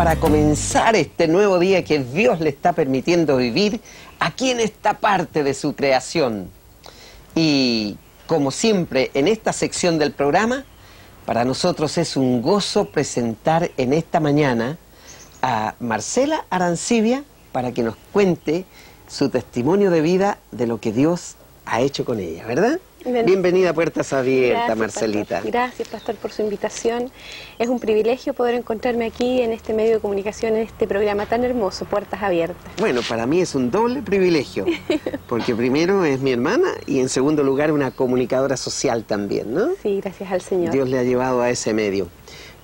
para comenzar este nuevo día que Dios le está permitiendo vivir aquí en esta parte de su creación. Y como siempre en esta sección del programa, para nosotros es un gozo presentar en esta mañana a Marcela Arancibia para que nos cuente su testimonio de vida de lo que Dios ha hecho con ella, ¿verdad? Bienvenida a Puertas Abiertas, Gracias, Marcelita. Pastor. Gracias, Pastor, por su invitación. Es un privilegio poder encontrarme aquí en este medio de comunicación, en este programa tan hermoso, Puertas Abiertas. Bueno, para mí es un doble privilegio, porque primero es mi hermana y en segundo lugar una comunicadora social también, ¿no? Sí, gracias al Señor. Dios le ha llevado a ese medio.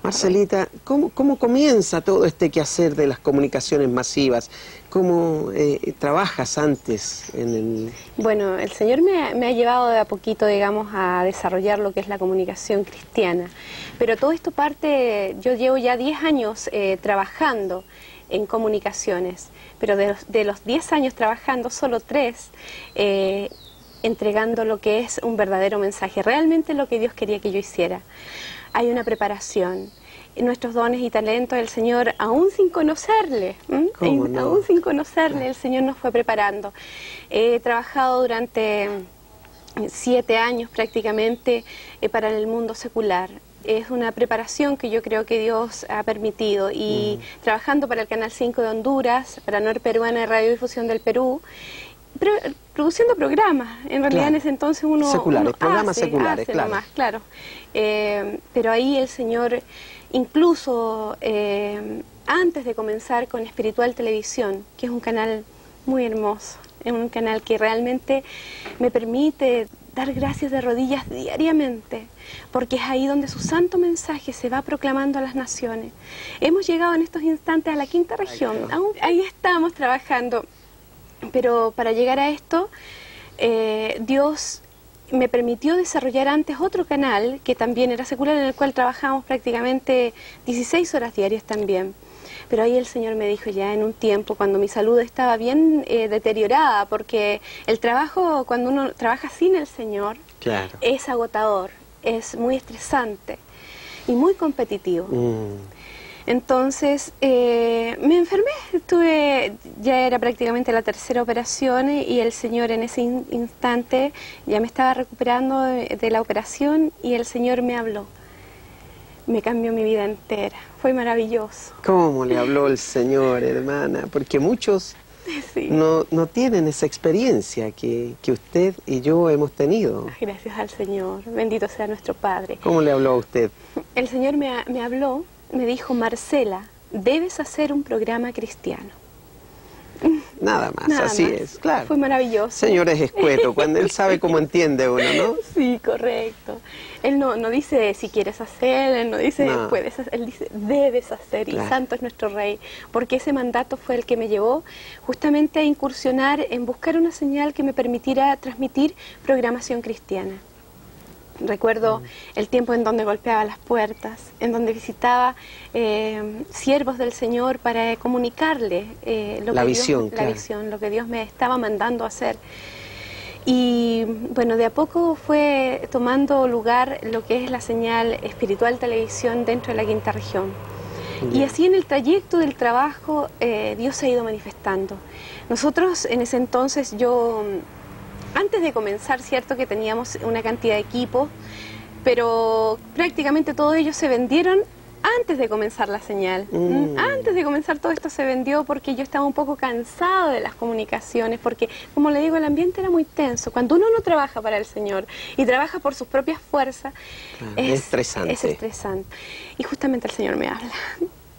Marcelita, ¿cómo comienza todo este quehacer de las comunicaciones masivas? ¿Cómo trabajas antes en el...? Bueno, el Señor me ha llevado de a poquito, digamos, a desarrollar lo que es la comunicación cristiana. Pero todo esto parte, yo llevo ya 10 años trabajando en comunicaciones, pero de los 10 años trabajando, solo 3 entregando lo que es un verdadero mensaje, realmente lo que Dios quería que yo hiciera. Hay una preparación. Nuestros dones y talentos, el Señor, aún sin conocerle, aún sin conocerle, el Señor nos fue preparando. He trabajado durante 7 años prácticamente para el mundo secular. Es una preparación que yo creo que Dios ha permitido. Y trabajando para el Canal 5 de Honduras, para Nor Peruana de Radiodifusión del Perú, produciendo programas, en realidad en ese entonces programas seculares, claro. Nomás, claro. Pero ahí el Señor, incluso antes de comenzar con Espiritual Televisión, que es un canal muy hermoso, es un canal que realmente me permite dar gracias de rodillas diariamente, porque es ahí donde su santo mensaje se va proclamando a las naciones. Hemos llegado en estos instantes a la 5ª región, ahí estamos trabajando. Pero para llegar a esto, Dios me permitió desarrollar antes otro canal, que también era secular, en el cual trabajamos prácticamente 16 horas diarias también. Pero ahí el Señor me dijo ya en un tiempo, cuando mi salud estaba bien deteriorada, porque el trabajo, cuando uno trabaja sin el Señor, claro, es agotador, es muy estresante y muy competitivo. Entonces me enfermé, ya era prácticamente la 3ª operación y el Señor en ese instante ya me estaba recuperando de la operación y el Señor me habló. Me cambió mi vida entera, fue maravilloso. ¿Cómo le habló el Señor, hermana? Porque muchos no tienen esa experiencia que usted y yo hemos tenido. Gracias al Señor, bendito sea nuestro Padre. ¿Cómo le habló a usted? El Señor me habló. Me dijo, Marcela, debes hacer un programa cristiano. Nada más, así es, claro. Fue maravilloso. Señor es escueto, cuando Él sabe cómo entiende uno, ¿no? Sí, correcto. Él no dice si quieres hacer, Él no dice puedes hacer, Él dice debes hacer, claro. Y santo es nuestro Rey, porque ese mandato fue el que me llevó justamente a incursionar en buscar una señal que me permitiera transmitir programación cristiana. Recuerdo el tiempo en donde golpeaba las puertas, en donde visitaba siervos del Señor para comunicarle la visión, lo que Dios me estaba mandando a hacer. Y bueno, de a poco fue tomando lugar lo que es la señal Espiritual Televisión dentro de la 5ª región. Y así en el trayecto del trabajo Dios se ha ido manifestando. Nosotros en ese entonces antes de comenzar, cierto que teníamos una cantidad de equipos, pero prácticamente todos ellos se vendieron antes de comenzar la señal. Antes de comenzar todo esto se vendió porque yo estaba un poco cansada de las comunicaciones, porque como le digo, el ambiente era muy tenso. Cuando uno no trabaja para el Señor y trabaja por sus propias fuerzas, es estresante. Y justamente el Señor me habla.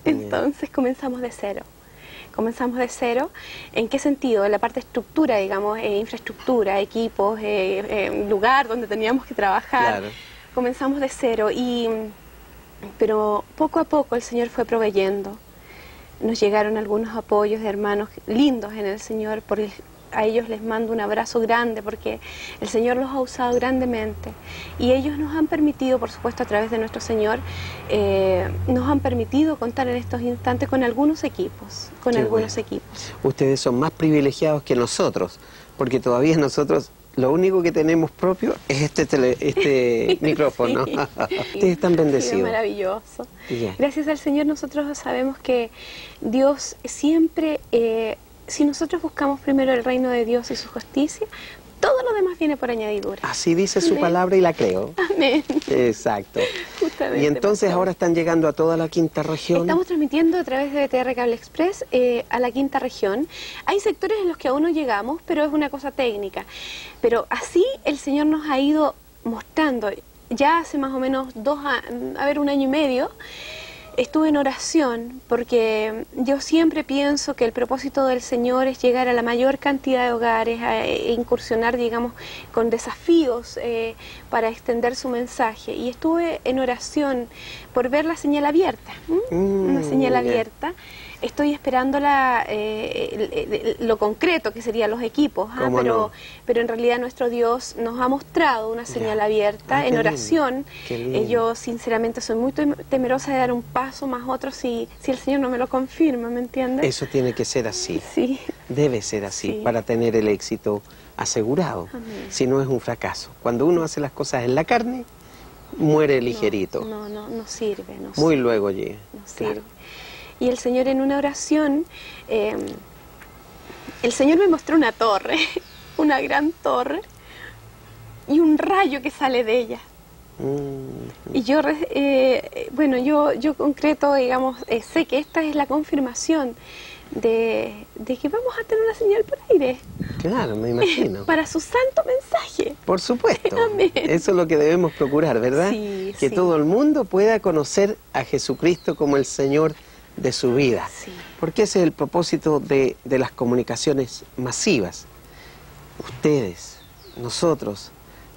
Entonces comenzamos de cero. Comenzamos de cero, ¿en qué sentido? En la parte de estructura, digamos, infraestructura, equipos, lugar donde teníamos que trabajar. Claro. Comenzamos de cero, pero poco a poco el Señor fue proveyendo. Nos llegaron algunos apoyos de hermanos lindos en el Señor, a ellos les mando un abrazo grande porque el Señor los ha usado grandemente y ellos nos han permitido, por supuesto a través de nuestro Señor, nos han permitido contar en estos instantes con algunos equipos, equipos. Ustedes son más privilegiados que nosotros, porque todavía nosotros lo único que tenemos propio es este micrófono. Sí. Ustedes están bendecidos. Sí, maravilloso. Yeah. Gracias al Señor nosotros sabemos que Dios siempre, si nosotros buscamos primero el reino de Dios y su justicia, todo lo demás viene por añadidura. Así dice su Amén. palabra y la creo. Amén. Exacto. Justamente, Y entonces pastor. ahora están llegando a toda la quinta región. Estamos transmitiendo a través de BTR Cable Express a la quinta región. Hay sectores en los que aún no llegamos, pero es una cosa técnica. Pero así el Señor nos ha ido mostrando. Ya hace más o menos un año y medio, estuve en oración porque yo siempre pienso que el propósito del Señor es llegar a la mayor cantidad de hogares e incursionar, digamos, con desafíos para extender su mensaje. Y estuve en oración por ver la señal abierta, una señal abierta. Estoy esperando lo concreto que serían los equipos, pero en realidad nuestro Dios nos ha mostrado una señal abierta en oración. Yo sinceramente soy muy temerosa de dar un paso más otro si el Señor no me lo confirma, ¿me entiendes? Eso tiene que ser así. Sí. Debe ser así para tener el éxito asegurado. Amén. Si no es un fracaso. Cuando uno hace las cosas en la carne, muere ligerito. No sirve. Muy luego llega. No sirve. Y el Señor en una oración, el Señor me mostró una torre, una gran torre, y un rayo que sale de ella. Y yo, yo concreto, digamos, sé que esta es la confirmación de que vamos a tener una señal por aire. Claro, me imagino. Para su santo mensaje. Por supuesto. Amén. Eso es lo que debemos procurar, ¿verdad? Sí, que todo el mundo pueda conocer a Jesucristo como el Señor de su vida. Sí. Porque ese es el propósito de las comunicaciones masivas. Ustedes, nosotros,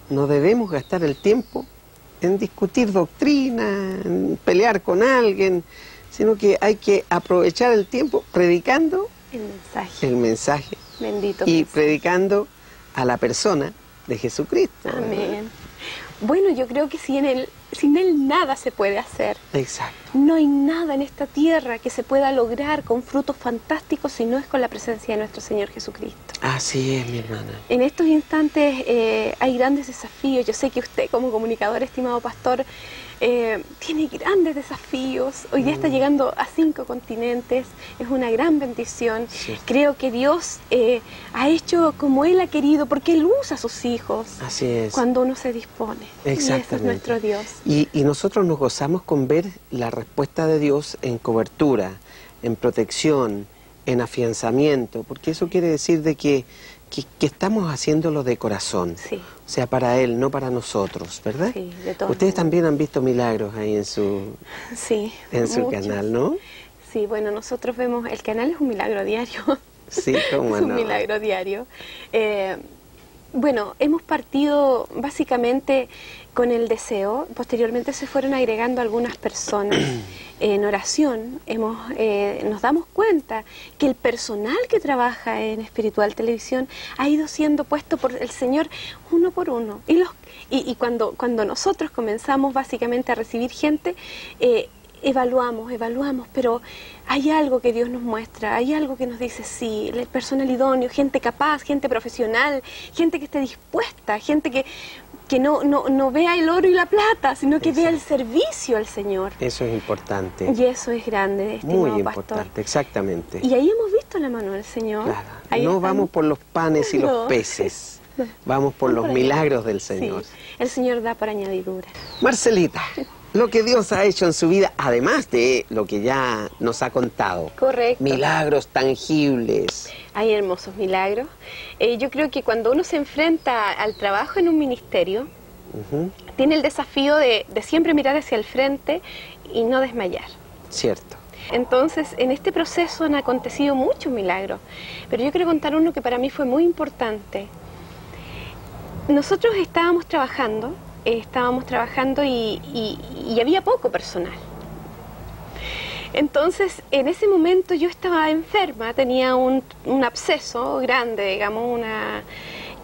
no debemos gastar el tiempo en discutir doctrina, en pelear con alguien, sino que hay que aprovechar el tiempo predicando el mensaje Bendito y Jesús. predicando a la persona de Jesucristo. Amén. Bueno, yo creo que sin él nada se puede hacer. Exacto. No hay nada en esta tierra que se pueda lograr con frutos fantásticos si no es con la presencia de nuestro Señor Jesucristo. Así es, mi hermana. En estos instantes hay grandes desafíos. Yo sé que usted como comunicador, estimado pastor, tiene grandes desafíos. Hoy día está llegando a 5 continentes. Es una gran bendición. Cierto. Creo que Dios ha hecho como Él ha querido, porque Él usa a sus hijos. Así es. Cuando uno se dispone. Exactamente. Y ese es nuestro Dios. Y nosotros nos gozamos con ver la respuesta de Dios en cobertura, en protección, en afianzamiento, porque eso quiere decir de que estamos haciéndolo de corazón, Sí. o sea, para Él, no para nosotros, ¿verdad? Sí, de todo. Ustedes también han visto milagros ahí en su Muchos. canal, ¿no? Sí, bueno, nosotros vemos, el canal es un milagro diario. Sí, cómo Es un no. milagro diario. Bueno, hemos partido básicamente con el deseo, posteriormente se fueron agregando algunas personas. En oración nos damos cuenta que el personal que trabaja en Espiritual Televisión ha ido siendo puesto por el Señor uno por uno. Y cuando nosotros comenzamos básicamente a recibir gente, evaluamos, pero hay algo que Dios nos muestra, hay algo que nos dice sí, el personal idóneo, gente capaz, gente profesional, gente que esté dispuesta, gente que no vea el oro y la plata, sino que vea el servicio al Señor. Eso es importante. Y eso es grande, estimado Muy pastor. importante, exactamente. Y ahí hemos visto la mano del Señor. Claro. Ahí No estamos. vamos por los panes y No. los peces, No. vamos por los ahí. milagros del Señor. Sí, el Señor da por añadidura. Marcelita, lo que Dios ha hecho en su vida, además de lo que ya nos ha contado. Correcto. Milagros tangibles. Hay hermosos milagros. Yo creo que cuando uno se enfrenta al trabajo en un ministerio, tiene el desafío de siempre mirar hacia el frente y no desmayar. Cierto. Entonces, en este proceso han acontecido muchos milagros, pero yo quiero contar uno que para mí fue muy importante. Nosotros estábamos trabajando y había poco personal. Entonces, en ese momento yo estaba enferma, tenía un absceso grande, digamos,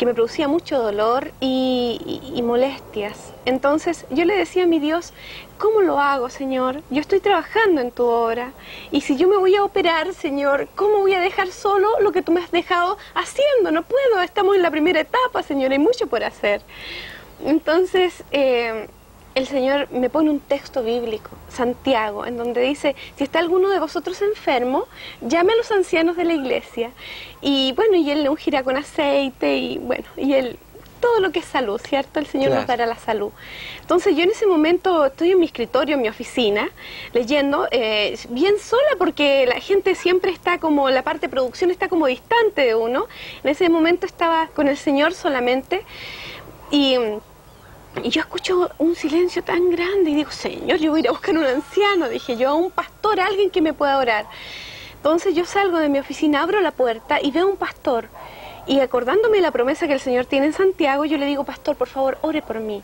que me producía mucho dolor y molestias. Entonces yo le decía a mi Dios, ¿cómo lo hago, Señor? Yo estoy trabajando en tu obra, y si yo me voy a operar, Señor, ¿cómo voy a dejar solo lo que tú me has dejado haciendo? No puedo, estamos en la primera etapa, Señor, hay mucho por hacer. Entonces el Señor me pone un texto bíblico, Santiago, en donde dice, si está alguno de vosotros enfermo, llame a los ancianos de la iglesia, y bueno, y Él le ungirá con aceite, y bueno, y Él, todo lo que es salud, ¿cierto? El Señor nos dará la salud. Entonces yo en ese momento estoy en mi escritorio, en mi oficina, leyendo, bien sola, porque la gente siempre está como, la parte de producción está como distante de uno. En ese momento estaba con el Señor solamente, y yo escucho un silencio tan grande y digo, Señor, yo voy a ir a buscar un anciano, dije yo, a un pastor, a alguien que me pueda orar. Entonces yo salgo de mi oficina, abro la puerta y veo a un pastor. Y acordándome de la promesa que el Señor tiene en Santiago, yo le digo, pastor, por favor, ore por mí.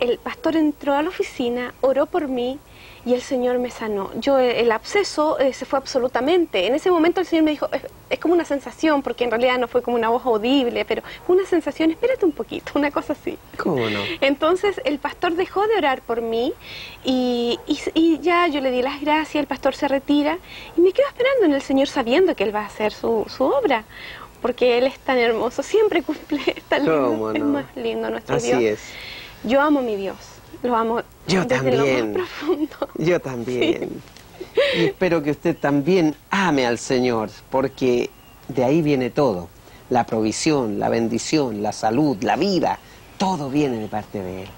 El pastor entró a la oficina, oró por mí, y el Señor me sanó. El absceso se fue absolutamente. En ese momento el Señor me dijo, es como una sensación, porque en realidad no fue como una voz audible, pero fue una sensación, espérate un poquito, una cosa así. ¿Cómo no? Entonces el pastor dejó de orar por mí, y ya yo le di las gracias, el pastor se retira, y me quedo esperando en el Señor sabiendo que Él va a hacer su obra, porque Él es tan hermoso, siempre cumple, es tan lindo, ¿Cómo no? Es más lindo nuestro Dios. Así es. Yo amo a mi Dios, lo amo Yo desde también. lo más profundo. Yo también. Sí. Y espero que usted también ame al Señor, porque de ahí viene todo. La provisión, la bendición, la salud, la vida, todo viene de parte de Él.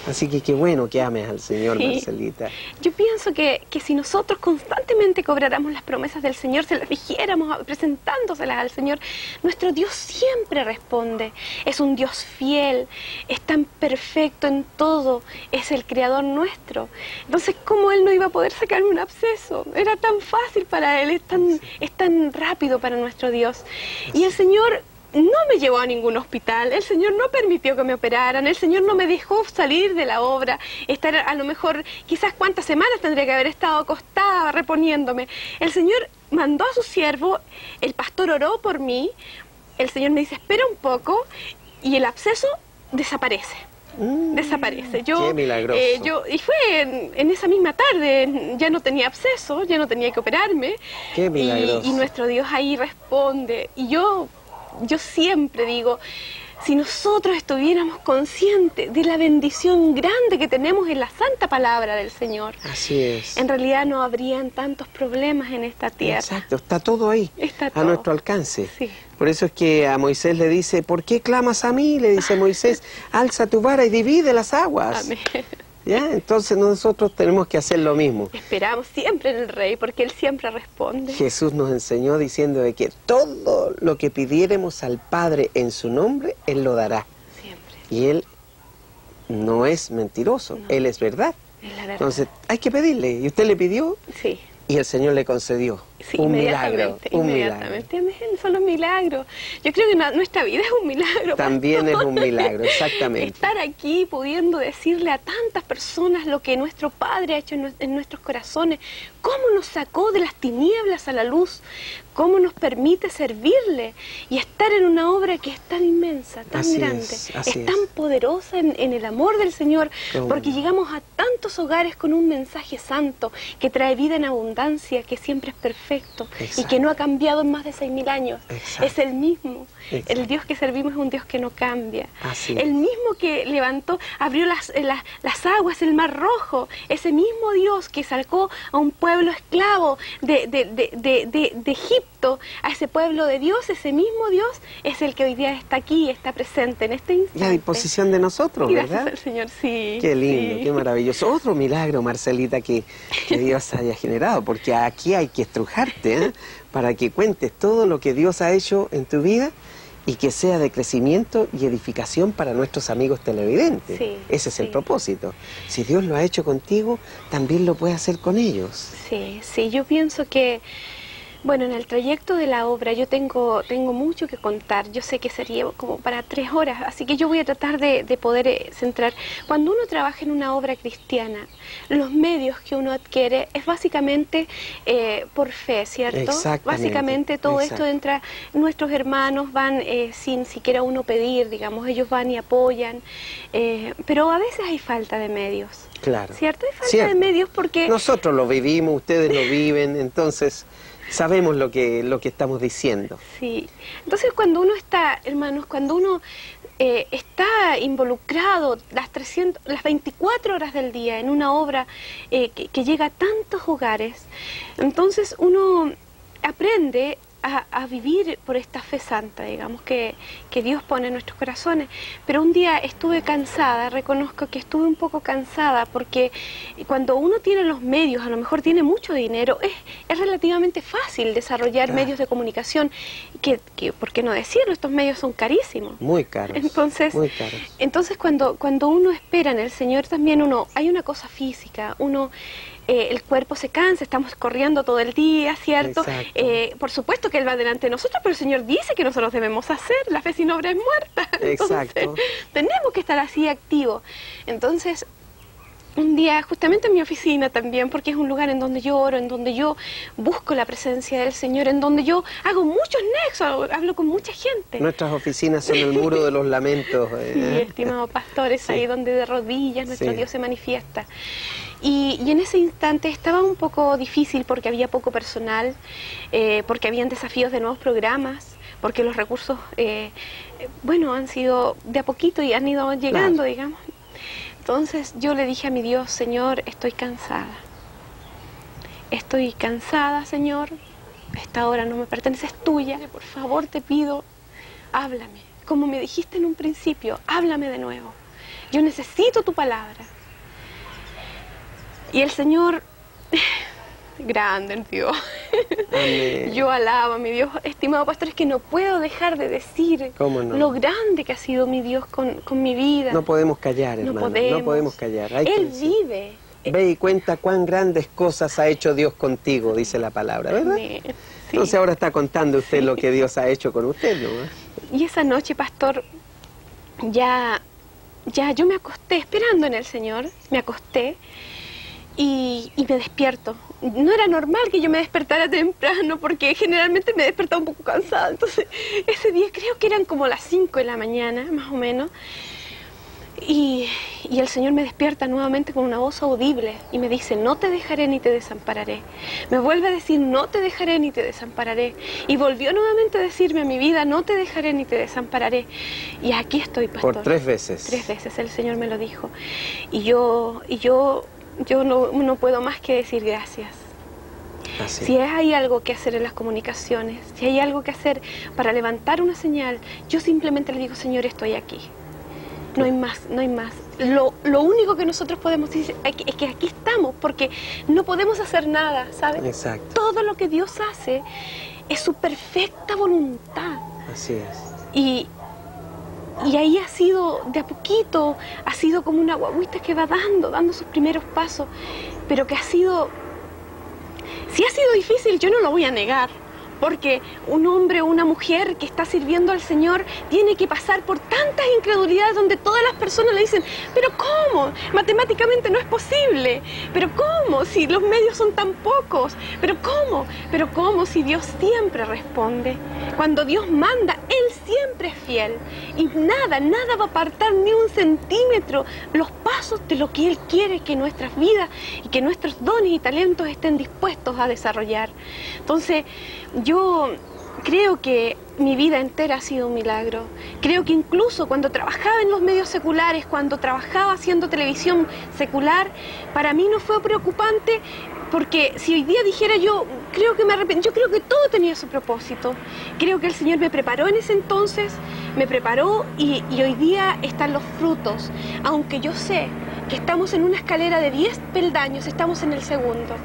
Así que qué bueno que ames al Señor, sí. Marcelita. Yo pienso que si nosotros constantemente cobráramos las promesas del Señor, se las dijéramos presentándoselas al Señor, nuestro Dios siempre responde. Es un Dios fiel, es tan perfecto en todo, es el Creador nuestro. Entonces, ¿cómo Él no iba a poder sacarme un absceso? Era tan fácil para Él, es tan rápido para nuestro Dios. Y el Señor no me llevó a ningún hospital, el Señor no permitió que me operaran, el Señor no me dejó salir de la obra, estar a lo mejor, quizás cuántas semanas tendría que haber estado acostada reponiéndome. El Señor mandó a su siervo, el pastor oró por mí, el Señor me dice, espera un poco, y el absceso desaparece. Desaparece. Qué milagroso. Y fue en esa misma tarde, ya no tenía absceso, ya no tenía que operarme. Qué milagroso. Y nuestro Dios ahí responde. Y yo siempre digo, si nosotros estuviéramos conscientes de la bendición grande que tenemos en la santa palabra del Señor, así es, en realidad no habrían tantos problemas en esta tierra. Exacto, está todo ahí, está todo a nuestro alcance. Sí. Por eso es que a Moisés le dice, ¿por qué clamas a mí? Le dice Moisés, alza tu vara y divide las aguas. Amén. ¿Ya? Entonces nosotros tenemos que hacer lo mismo. Esperamos siempre en el Rey, porque Él siempre responde. Jesús nos enseñó diciendo de que todo lo que pidiéremos al Padre en su nombre, Él lo dará. Siempre. Y Él no es mentiroso, no. Él es verdad. Es la verdad. Entonces hay que pedirle. ¿Y usted le pidió? Sí. Y el Señor le concedió. Sí, un milagro. Inmediatamente. Amén, son los milagros. Yo creo que nuestra vida es un milagro. También pastor. Es un milagro, exactamente. Estar aquí pudiendo decirle a tantas personas lo que nuestro Padre ha hecho en nuestros corazones, cómo nos sacó de las tinieblas a la luz, cómo nos permite servirle y estar en una obra que es tan inmensa, tan así grande, es tan poderosa en el amor del Señor, porque llegamos a tantos hogares con un mensaje santo que trae vida en abundancia, que siempre es perfecto. Exacto. Y que no ha cambiado en más de 6.000 años. Exacto. Es el mismo. Exacto. El Dios que servimos es un Dios que no cambia. Así el mismo que levantó, abrió las aguas, el Mar Rojo. Ese mismo Dios que sacó a un pueblo esclavo de Egipto, a ese pueblo de Dios, ese mismo Dios es el que hoy día está aquí, está presente en este instante. Y a disposición de nosotros, ¿verdad? Gracias al Señor, sí. Qué lindo, sí. Qué maravilloso. Otro milagro, Marcelita, que Dios haya generado, porque aquí hay que estrujarte, ¿eh? Para que cuentes todo lo que Dios ha hecho en tu vida y que sea de crecimiento y edificación para nuestros amigos televidentes. Sí, ese es el propósito. Si Dios lo ha hecho contigo, también lo puede hacer con ellos. Sí, sí, yo pienso que Bueno, en el trayecto de la obra yo tengo mucho que contar. Yo sé que sería como para 3 horas, así que yo voy a tratar de poder centrar. Cuando uno trabaja en una obra cristiana, los medios que uno adquiere es básicamente por fe, ¿cierto? Básicamente todo esto entra, nuestros hermanos van sin siquiera uno pedir, digamos, ellos van y apoyan, pero a veces hay falta de medios. Claro. ¿Cierto? Hay falta de medios porque... Nosotros lo vivimos, ustedes lo viven, entonces... Sabemos lo que estamos diciendo. Sí. Entonces cuando uno está, hermanos, cuando uno está involucrado las 24 horas del día en una obra que llega a tantos hogares, entonces uno aprende a vivir por esta fe santa, digamos, que Dios pone en nuestros corazones. Pero un día estuve cansada, reconozco que estuve un poco cansada, porque cuando uno tiene los medios, a lo mejor tiene mucho dinero, es relativamente fácil desarrollar medios de comunicación, que, ¿por qué no decirlo? Estos medios son carísimos. Muy caros. Entonces, muy caros. Entonces cuando uno espera en el Señor también hay una cosa física, el cuerpo se cansa, estamos corriendo todo el día, ¿cierto? Por supuesto que Él va delante de nosotros, pero el Señor dice que nosotros debemos hacer, la fe sin obra es muerta. Entonces, tenemos que estar así activos. Entonces, un día, justamente en mi oficina también, porque es un lugar en donde yo oro, en donde yo busco la presencia del Señor, en donde yo hago muchos nexos, hablo con mucha gente. Nuestras oficinas son el muro de los lamentos. Sí, estimado pastor, es ahí donde de rodillas nuestro Dios se manifiesta. Y en ese instante estaba un poco difícil porque había poco personal, porque habían desafíos de nuevos programas, porque los recursos, bueno, han sido de a poquito y han ido llegando, digamos. Entonces yo le dije a mi Dios, Señor, estoy cansada. Estoy cansada, Señor. Esta hora no me pertenece, es tuya. Por favor, te pido, háblame. Como me dijiste en un principio, háblame de nuevo. Yo necesito tu palabra. Y el Señor, grande el Dios. Amén. Yo alabo a mi Dios, estimado pastor, es que no puedo dejar de decir lo grande que ha sido mi Dios con mi vida. No podemos callar, hermano, no podemos callar. Él vive. Ve y cuenta cuán grandes cosas ha hecho Dios contigo, dice la palabra, ¿verdad? Sí. Entonces ahora está contando usted lo que Dios ha hecho con usted, ¿no? Y esa noche, pastor, ya yo me acosté esperando en el Señor, me acosté. Y me despierto. No era normal que yo me despertara temprano porque generalmente me despertaba un poco cansada. Entonces ese día creo que eran como las 5 de la mañana, más o menos. Y el Señor me despierta nuevamente con una voz audible y me dice, no te dejaré ni te desampararé. Me vuelve a decir, no te dejaré ni te desampararé. Y volvió nuevamente a decirme a mi vida, no te dejaré ni te desampararé. Y aquí estoy, pastor. Por 3 veces. 3 veces el Señor me lo dijo. Y yo no puedo más que decir gracias. Así. Si hay algo que hacer en las comunicaciones, si hay algo que hacer para levantar una señal, yo simplemente le digo, Señor, estoy aquí. No hay más, no hay más. Lo único que nosotros podemos decir es que aquí estamos, porque no podemos hacer nada, ¿sabes? Exacto. Todo lo que Dios hace es su perfecta voluntad. Así es. Y ahí ha sido, de a poquito, ha sido como una guagüita que va dando sus primeros pasos, pero que ha sido, si ha sido difícil, yo no lo voy a negar, porque un hombre o una mujer que está sirviendo al Señor tiene que pasar por tantas incredulidades donde todas las personas le dicen, pero ¿cómo? Matemáticamente no es posible, pero ¿cómo? Si los medios son tan pocos, pero ¿cómo? Si Dios siempre responde, cuando Dios manda, Él siempre es fiel y nada va a apartar ni un centímetro los pasos de lo que Él quiere que nuestras vidas y que nuestros dones y talentos estén dispuestos a desarrollar. Entonces, yo creo que mi vida entera ha sido un milagro. Creo que incluso cuando trabajaba en los medios seculares, cuando trabajaba haciendo televisión secular, para mí no fue preocupante, porque si hoy día dijera yo creo que me arrepiento, yo creo que todo tenía su propósito. Creo que el Señor me preparó en ese entonces, me preparó y hoy día están los frutos. Aunque yo sé que estamos en una escalera de 10 peldaños, estamos en el segundo.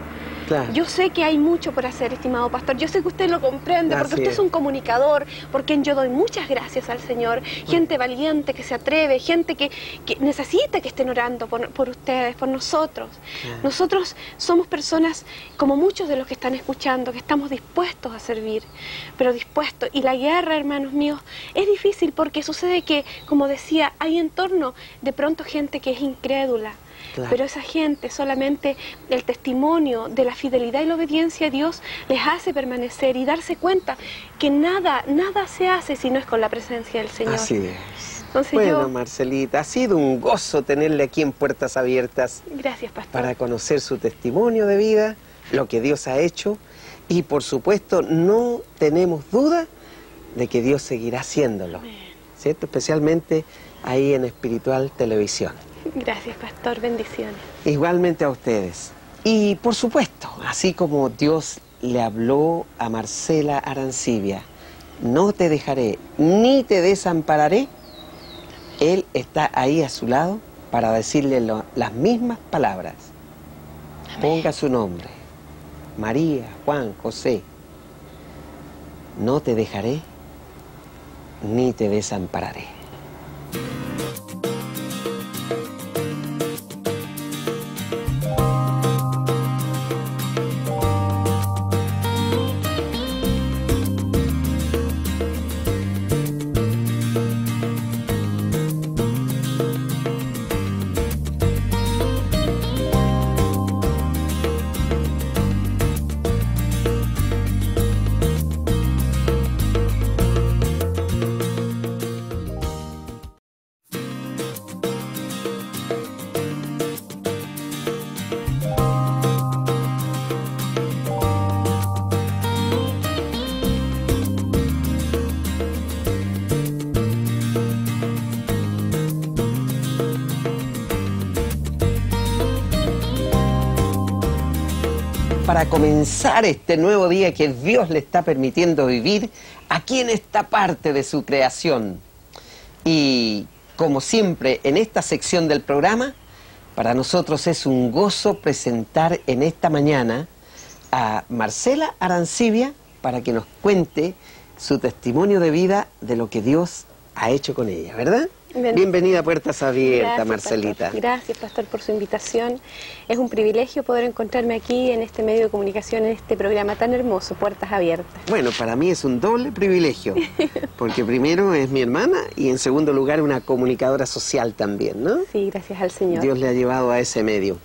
Claro. Yo sé que hay mucho por hacer, estimado pastor. Yo sé que usted lo comprende, porque usted es un comunicador, por quien yo doy muchas gracias al Señor. Gente valiente que se atreve, gente que necesita que estén orando por ustedes, por nosotros. Nosotros somos personas, como muchos de los que están escuchando, que estamos dispuestos a servir, pero dispuestos. Y la guerra, hermanos míos, es difícil porque sucede que, como decía, hay en torno de pronto gente que es incrédula. Claro. Pero esa gente, solamente el testimonio de la fidelidad y la obediencia a Dios les hace permanecer y darse cuenta que nada se hace si no es con la presencia del Señor. Así es. Entonces bueno, Marcelita, ha sido un gozo tenerle aquí en Puertas Abiertas. Gracias, pastor. Para conocer su testimonio de vida, lo que Dios ha hecho, y por supuesto no tenemos duda de que Dios seguirá haciéndolo, ¿cierto? Especialmente ahí en Espiritual Televisión. Gracias, pastor. Bendiciones. Igualmente a ustedes. Y por supuesto, así como Dios le habló a Marcela Arancibia, no te dejaré ni te desampararé, Él está ahí a su lado para decirle las mismas palabras. Amén. Ponga su nombre, María, Juan, José. No te dejaré ni te desampararé. Para comenzar este nuevo día que Dios le está permitiendo vivir aquí en esta parte de su creación. Y como siempre en esta sección del programa, para nosotros es un gozo presentar en esta mañana a Marcela Arancibia para que nos cuente su testimonio de vida de lo que Dios ha hecho con ella, ¿verdad? Bienvenida a Puertas Abiertas, gracias, Marcelita. Pastor. Gracias, pastor, por su invitación. Es un privilegio poder encontrarme aquí en este medio de comunicación, en este programa tan hermoso, Puertas Abiertas. Bueno, para mí es un doble privilegio, porque primero es mi hermana y en segundo lugar una comunicadora social también, ¿no? Sí, gracias al Señor. Dios le ha llevado a ese medio.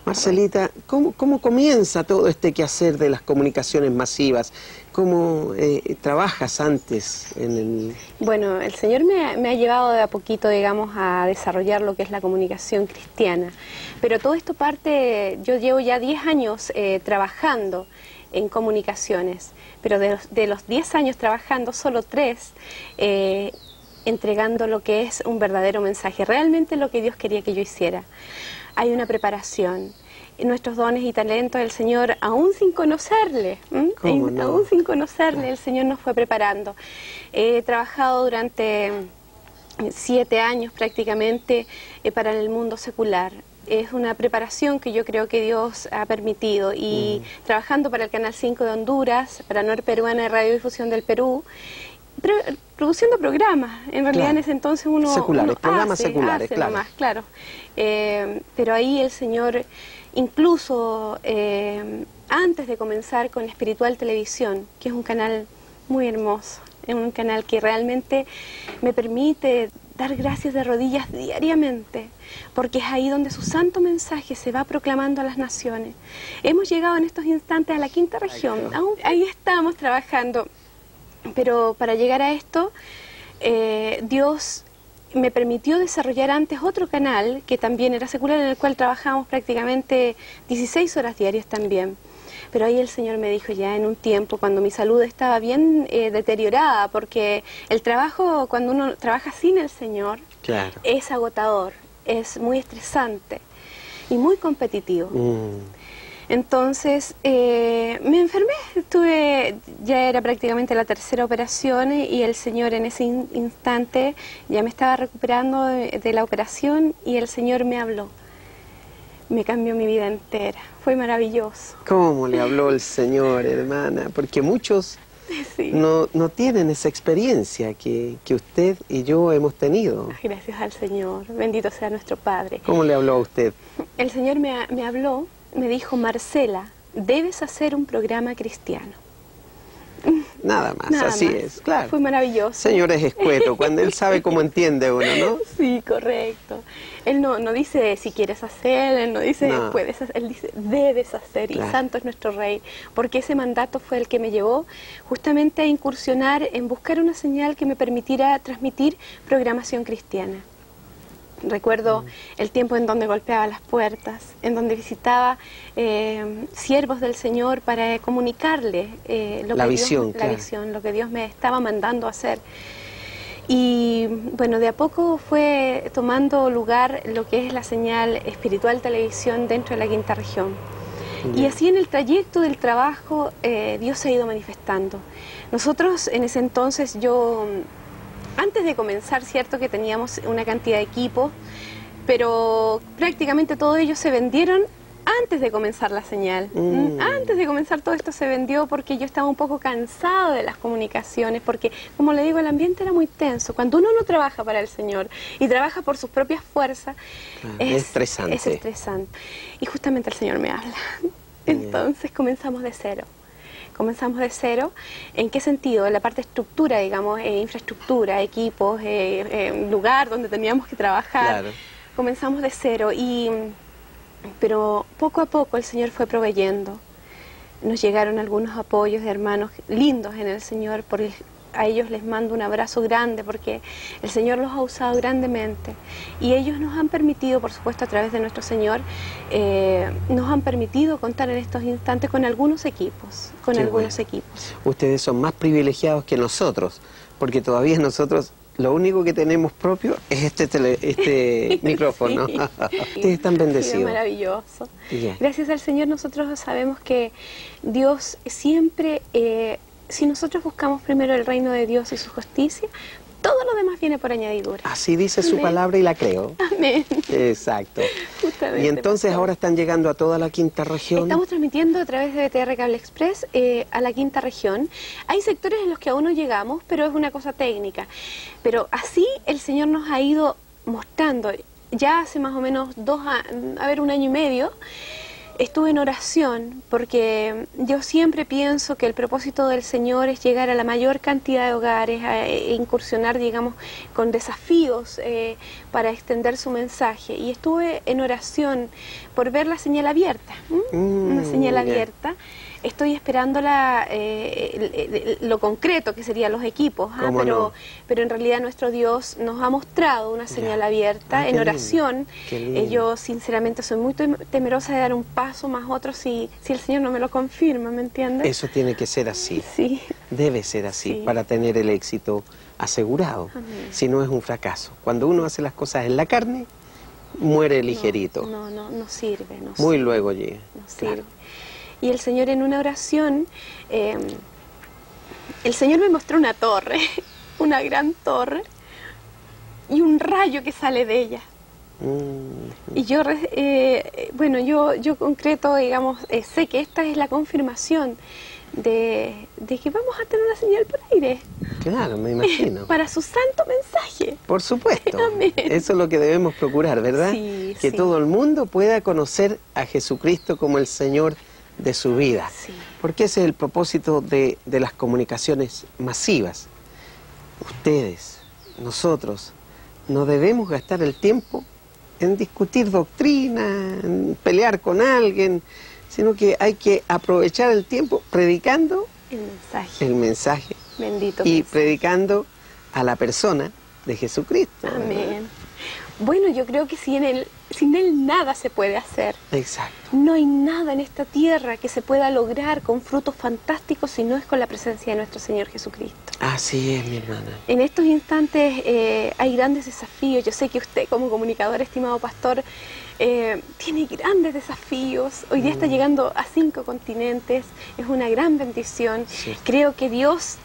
Marcelita, ¿cómo comienza todo este quehacer de las comunicaciones masivas? ¿Cómo trabajas antes en el...? Bueno, el Señor me ha llevado de a poquito, digamos, a desarrollar lo que es la comunicación cristiana. Pero todo esto parte, yo llevo ya 10 años trabajando en comunicaciones, pero de los 10 años trabajando, solo 3 entregando lo que es un verdadero mensaje, realmente lo que Dios quería que yo hiciera. Hay una preparación. Nuestros dones y talentos, el Señor, aún sin conocerle, aún sin conocerle, el Señor nos fue preparando. He trabajado durante 7 años prácticamente para el mundo secular. Es una preparación que yo creo que Dios ha permitido, y trabajando para el Canal 5 de Honduras, para NOR Peruana de Radiodifusión del Perú, produciendo programas, en realidad en ese entonces programas seculares, claro. Nomás, claro. Pero ahí el Señor, incluso antes de comenzar con Espiritual Televisión, que es un canal muy hermoso, es un canal que realmente me permite dar gracias de rodillas diariamente, porque es ahí donde su santo mensaje se va proclamando a las naciones. Hemos llegado en estos instantes a la 5ª región, ahí estamos trabajando. Pero para llegar a esto, Dios me permitió desarrollar antes otro canal que también era secular, en el cual trabajamos prácticamente 16 horas diarias también. Pero ahí el Señor me dijo, ya en un tiempo, cuando mi salud estaba bien deteriorada, porque el trabajo, cuando uno trabaja sin el Señor, claro, es agotador, es muy estresante y muy competitivo. Entonces me enfermé, ya era prácticamente la 3ª operación, y el Señor en ese instante ya me estaba recuperando de la operación, y el Señor me habló me cambió mi vida entera. Fue maravilloso. ¿Cómo le habló el Señor, hermana? Porque muchos no tienen esa experiencia que usted y yo hemos tenido. Gracias al Señor. Bendito sea nuestro Padre. ¿Cómo le habló a usted? El Señor me habló, me dijo: Marcela, debes hacer un programa cristiano. Nada más, Nada así más. es, claro. Fue maravilloso. Señor es escueto, cuando Él sabe cómo entiende uno, ¿no? Sí, correcto. Él no dice si quieres hacer, Él no dice puedes hacer, Él dice debes hacer, claro. Y santo es nuestro Rey, porque ese mandato fue el que me llevó justamente a incursionar en buscar una señal que me permitiera transmitir programación cristiana. Recuerdo el tiempo en donde golpeaba las puertas, en donde visitaba siervos del Señor para comunicarle la visión, lo que Dios me estaba mandando a hacer. Y bueno, de a poco fue tomando lugar lo que es la señal espiritual televisión dentro de la quinta región. Y así en el trayecto del trabajo Dios se ha ido manifestando. Nosotros en ese entonces antes de comenzar, cierto que teníamos una cantidad de equipos, pero prácticamente todos ellos se vendieron antes de comenzar la señal. Antes de comenzar todo esto se vendió porque yo estaba un poco cansado de las comunicaciones, porque como le digo, el ambiente era muy tenso. Cuando uno no trabaja para el Señor y trabaja por sus propias fuerzas, es estresante. Es estresante. Y justamente el Señor me habla. Entonces comenzamos de cero. Comenzamos de cero. ¿En qué sentido? En la parte de estructura, digamos, infraestructura, equipos, lugar donde teníamos que trabajar. Claro. Comenzamos de cero, pero poco a poco el Señor fue proveyendo. Nos llegaron algunos apoyos de hermanos lindos en el Señor, a ellos les mando un abrazo grande porque el Señor los ha usado grandemente y ellos nos han permitido, por supuesto a través de nuestro Señor, nos han permitido contar en estos instantes con algunos equipos, equipos. Ustedes son más privilegiados que nosotros, porque todavía nosotros lo único que tenemos propio es este micrófono. Sí. Ustedes están bendecidos. Sí, maravilloso. Yeah. Gracias al Señor nosotros sabemos que Dios siempre... si nosotros buscamos primero el reino de Dios y su justicia, todo lo demás viene por añadidura. Así dice su palabra y la creo. Amén. Exacto. Justamente, y entonces ahora están llegando a toda la quinta región. Estamos transmitiendo a través de BTR Cable Express a la quinta región. Hay sectores en los que aún no llegamos, pero es una cosa técnica. Pero así el Señor nos ha ido mostrando. Ya hace más o menos un año y medio, estuve en oración porque yo siempre pienso que el propósito del Señor es llegar a la mayor cantidad de hogares, e incursionar, digamos, con desafíos para extender su mensaje. Y estuve en oración por ver la señal abierta, una señal abierta. Estoy esperando lo concreto que serían los equipos, pero en realidad nuestro Dios nos ha mostrado una señal abierta en oración. Yo sinceramente soy muy temerosa de dar un paso más otro si el Señor no me lo confirma, ¿me entiendes? Eso tiene que ser así, debe ser así para tener el éxito asegurado. Si no es un fracaso. Cuando uno hace las cosas en la carne, muere ligerito. No sirve. Muy luego llega. No sirve. Y el Señor en una oración, el Señor me mostró una torre, una gran torre, y un rayo que sale de ella. Y yo, yo concreto, digamos, sé que esta es la confirmación de que vamos a tener una señal por aire. Claro, me imagino. Para su santo mensaje. Por supuesto. Amén. Eso es lo que debemos procurar, ¿verdad? Sí, que todo el mundo pueda conocer a Jesucristo como el Señor de su vida, porque ese es el propósito de las comunicaciones masivas. Ustedes, nosotros, no debemos gastar el tiempo en discutir doctrina, en pelear con alguien, sino que hay que aprovechar el tiempo predicando el mensaje bendito y predicando a la persona de Jesucristo. Amén. Bueno, yo creo que sin él nada se puede hacer. Exacto. No hay nada en esta tierra que se pueda lograr con frutos fantásticos si no es con la presencia de nuestro Señor Jesucristo. Así es, mi hermana. En estos instantes hay grandes desafíos. Yo sé que usted, como comunicador, estimado pastor, tiene grandes desafíos. Hoy día está llegando a 5 continentes. Es una gran bendición. Sí. Creo que Dios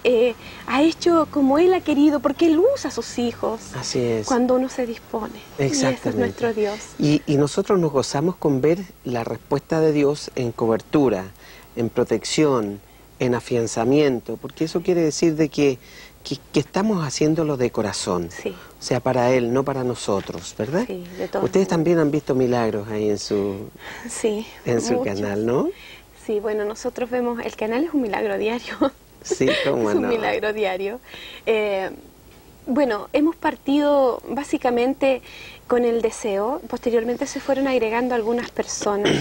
ha hecho como Él ha querido, porque Él usa a sus hijos. Así es. Cuando uno se dispone. Exactamente. Y ese es nuestro Dios. Y nosotros nos gozamos con ver la respuesta de Dios en cobertura, en protección, en afianzamiento, porque eso quiere decir de que estamos haciéndolo de corazón, sí. O sea, para Él, no para nosotros, ¿verdad? Sí, de todo. Ustedes también han visto milagros ahí en su, sí, en su canal, ¿no? Sí, bueno, nosotros vemos, el canal es un milagro diario. Sí, cómo es un no. milagro diario. Bueno, hemos partido básicamente con el deseo, posteriormente se fueron agregando algunas personas.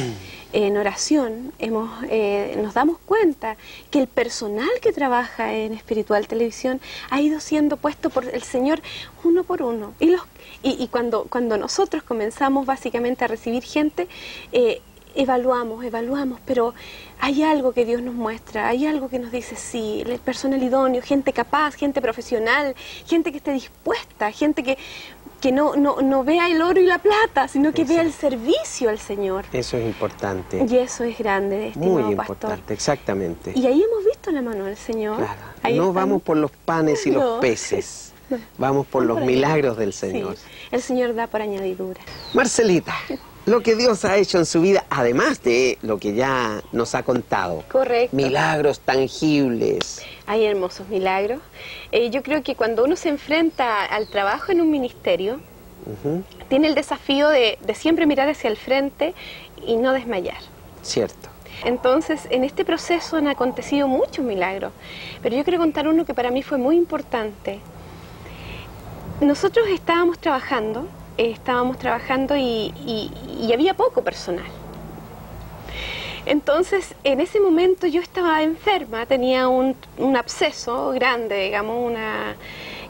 En oración nos damos cuenta que el personal que trabaja en Espiritual Televisión ha ido siendo puesto por el Señor uno por uno. Y cuando nosotros comenzamos básicamente a recibir gente, evaluamos, pero hay algo que Dios nos muestra, hay algo que nos dice sí, el personal idóneo, gente capaz, gente profesional, gente que esté dispuesta, gente que no vea el oro y la plata, sino que vea el servicio al Señor. Eso es importante. Y eso es grande, muy importante, pastor. Exactamente. Y ahí hemos visto la mano del Señor. Claro. Ahí no estamos. Vamos por los panes y los peces, vamos por los milagros del Señor. Sí. El Señor da por añadidura. Marcelita, lo que Dios ha hecho en su vida, además de lo que ya nos ha contado. Correcto. Milagros tangibles. Hay hermosos milagros. Yo creo que cuando uno se enfrenta al trabajo en un ministerio, tiene el desafío de siempre mirar hacia el frente y no desmayar. Cierto. Entonces, en este proceso han acontecido muchos milagros, pero yo quiero contar uno que para mí fue muy importante. Nosotros estábamos trabajando y había poco personal. Entonces, en ese momento yo estaba enferma, tenía un absceso grande, digamos,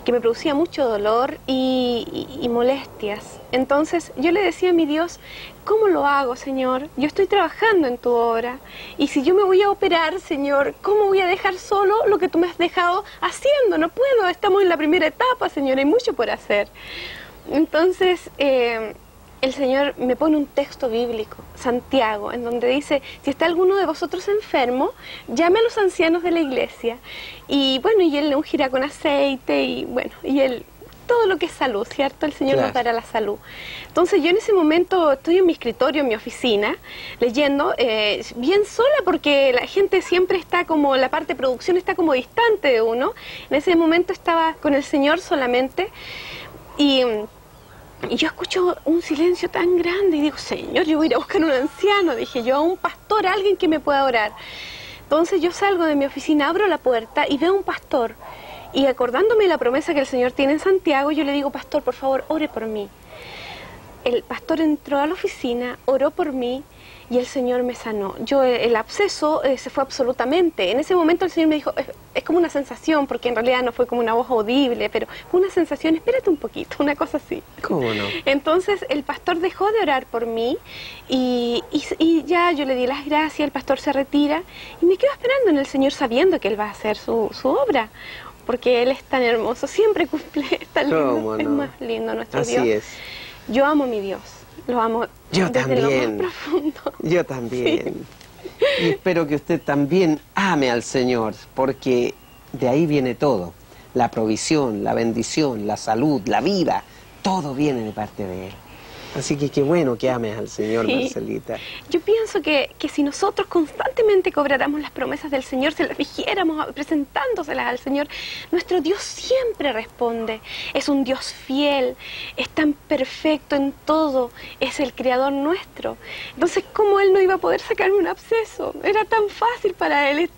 que me producía mucho dolor y molestias. Entonces, yo le decía a mi Dios, ¿cómo lo hago, Señor? Yo estoy trabajando en tu obra, y si yo me voy a operar, Señor, ¿cómo voy a dejar solo lo que tú me has dejado haciendo? No puedo, estamos en la primera etapa, Señor, hay mucho por hacer. Entonces, el Señor me pone un texto bíblico, Santiago, en donde dice, si está alguno de vosotros enfermo, llame a los ancianos de la iglesia. Y bueno, y Él le ungirá con aceite, y bueno, y Él, todo lo que es salud, ¿cierto? El Señor nos dará la salud. Entonces yo en ese momento estoy en mi escritorio, en mi oficina, leyendo, bien sola, porque la gente siempre está como, la parte de producción está como distante de uno. En ese momento estaba con el Señor solamente, y yo escucho un silencio tan grande y digo, Señor, yo voy a ir a buscar un anciano, dije yo, a un pastor, a alguien que me pueda orar. Entonces yo salgo de mi oficina, abro la puerta y veo a un pastor. Y acordándome de la promesa que el Señor tiene en Santiago, yo le digo, pastor, por favor, ore por mí. El pastor entró a la oficina, oró por mí, y el Señor me sanó. El absceso se fue absolutamente. En ese momento el Señor me dijo, es como una sensación, porque en realidad no fue como una voz audible, pero fue una sensación, espérate un poquito, una cosa así. ¿Cómo no? Entonces el pastor dejó de orar por mí y ya yo le di las gracias, el pastor se retira y me quedo esperando en el Señor sabiendo que Él va a hacer su obra, porque Él es tan hermoso, siempre cumple, es tan lindo, ¿Cómo no? Es más lindo nuestro Así Dios. es. Yo amo a mi Dios. Lo amo yo desde también. lo más profundo. Yo también. Sí. Y espero que usted también ame al Señor, porque de ahí viene todo. La provisión, la bendición, la salud, la vida, todo viene de parte de Él. Así que qué bueno que ames al Señor, sí. Marcelita. Yo pienso que si nosotros constantemente cobráramos las promesas del Señor, se las dijéramos presentándoselas al Señor, nuestro Dios siempre responde. Es un Dios fiel, es tan perfecto en todo, es el Creador nuestro. Entonces, ¿cómo Él no iba a poder sacarme un absceso? Era tan fácil para Él,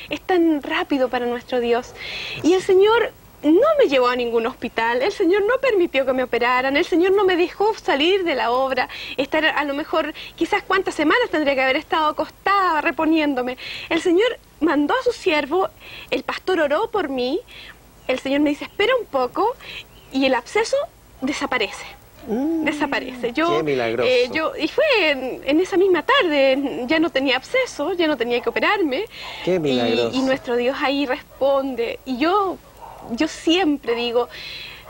es tan rápido para nuestro Dios. Y el Señor no me llevó a ningún hospital, el Señor no permitió que me operaran, el Señor no me dejó salir de la obra, estar a lo mejor, quizás cuántas semanas tendría que haber estado acostada reponiéndome. El Señor mandó a su siervo, el pastor oró por mí, el Señor me dice, espera un poco, y el absceso desaparece. Desaparece. Qué milagroso. Y fue en esa misma tarde, ya no tenía absceso, ya no tenía que operarme. Qué milagroso. Y nuestro Dios ahí responde. Y yo siempre digo,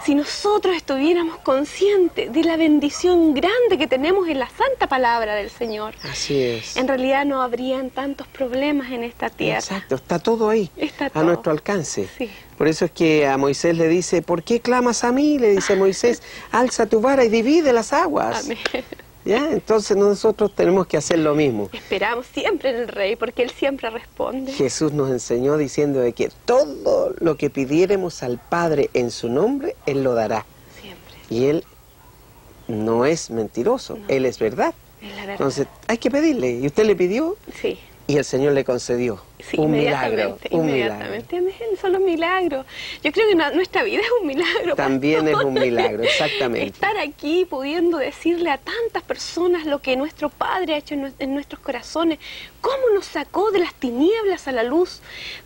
si nosotros estuviéramos conscientes de la bendición grande que tenemos en la santa palabra del Señor, así es, en realidad no habrían tantos problemas en esta tierra. Exacto, está todo ahí, está a nuestro alcance. Sí. Por eso es que a Moisés le dice, ¿por qué clamas a mí? Le dice Moisés, alza tu vara y divide las aguas. Amén. ¿Ya? Entonces nosotros tenemos que hacer lo mismo. Esperamos siempre en el Rey, porque Él siempre responde. Jesús nos enseñó diciendo de que todo lo que pidiéremos al Padre en su nombre, Él lo dará. Siempre. Y Él no es mentiroso, No. Él es verdad. Es la verdad. Entonces hay que pedirle. ¿Y usted le pidió? Sí. Y el Señor le concedió. Sí, un milagro. Inmediatamente. Amén. Son los milagros. Yo creo que nuestra vida es un milagro. También pastor. es un milagro, exactamente. Estar aquí pudiendo decirle a tantas personas lo que nuestro Padre ha hecho en nuestros corazones, cómo nos sacó de las tinieblas a la luz,